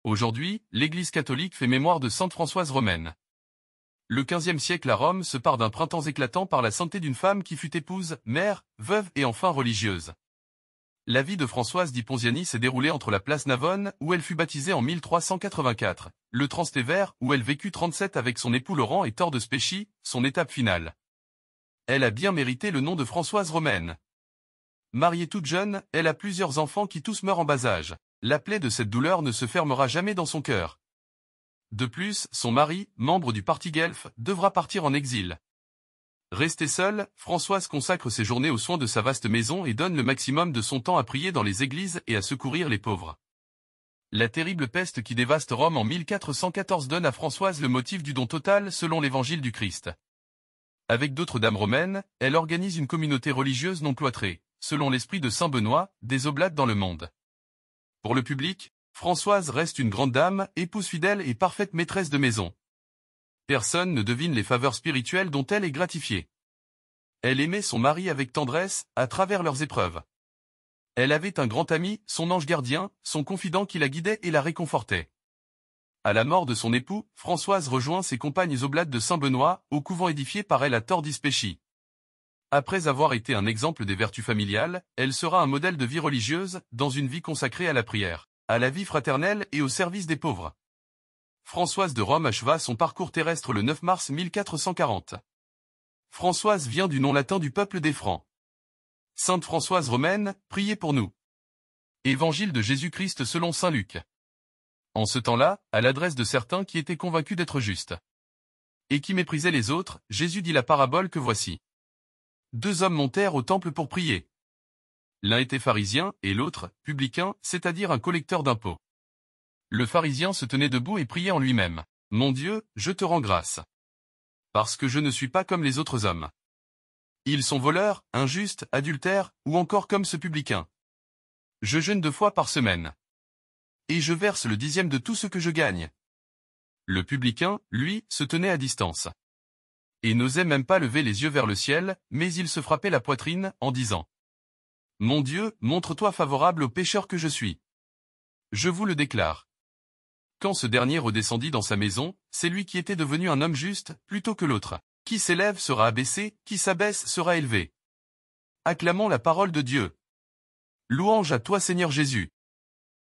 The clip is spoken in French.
Aujourd'hui, l'Église catholique fait mémoire de Sainte Françoise romaine. Le XVe siècle à Rome se part d'un printemps éclatant par la sainteté d'une femme qui fut épouse, mère, veuve et enfin religieuse. La vie de Françoise di Ponziani s'est déroulée entre la place Navone, où elle fut baptisée en 1384, le Transtévère, où elle vécut 37 avec son époux Laurent et Thor de Spéchy, son étape finale. Elle a bien mérité le nom de Françoise romaine. Mariée toute jeune, elle a plusieurs enfants qui tous meurent en bas âge. La plaie de cette douleur ne se fermera jamais dans son cœur. De plus, son mari, membre du parti Guelf, devra partir en exil. Restée seule, Françoise consacre ses journées aux soins de sa vaste maison et donne le maximum de son temps à prier dans les églises et à secourir les pauvres. La terrible peste qui dévaste Rome en 1414 donne à Françoise le motif du don total selon l'évangile du Christ. Avec d'autres dames romaines, elle organise une communauté religieuse non cloîtrée, selon l'esprit de saint Benoît, des oblates dans le monde. Pour le public, Françoise reste une grande dame, épouse fidèle et parfaite maîtresse de maison. Personne ne devine les faveurs spirituelles dont elle est gratifiée. Elle aimait son mari avec tendresse, à travers leurs épreuves. Elle avait un grand ami, son ange gardien, son confident qui la guidait et la réconfortait. À la mort de son époux, Françoise rejoint ses compagnes oblates de Saint-Benoît, au couvent édifié par elle à Tor di Spéchy. Après avoir été un exemple des vertus familiales, elle sera un modèle de vie religieuse, dans une vie consacrée à la prière, à la vie fraternelle et au service des pauvres. Françoise de Rome acheva son parcours terrestre le 9 mars 1440. Françoise vient du nom latin du peuple des Francs. Sainte Françoise romaine, priez pour nous. Évangile de Jésus-Christ selon saint Luc. En ce temps-là, à l'adresse de certains qui étaient convaincus d'être justes et qui méprisaient les autres, Jésus dit la parabole que voici. Deux hommes montèrent au temple pour prier. L'un était pharisien, et l'autre, publicain, c'est-à-dire un collecteur d'impôts. Le pharisien se tenait debout et priait en lui-même. « Mon Dieu, je te rends grâce. Parce que je ne suis pas comme les autres hommes. Ils sont voleurs, injustes, adultères, ou encore comme ce publicain. Je jeûne 2 fois par semaine. Et je verse le 10e de tout ce que je gagne. » Le publicain, lui, se tenait à distance. Et n'osait même pas lever les yeux vers le ciel, mais il se frappait la poitrine, en disant « Mon Dieu, montre-toi favorable au pécheur que je suis. Je vous le déclare. » Quand ce dernier redescendit dans sa maison, c'est lui qui était devenu un homme juste, plutôt que l'autre. Qui s'élève sera abaissé, qui s'abaisse sera élevé. Acclamons la parole de Dieu. Louange à toi Seigneur Jésus.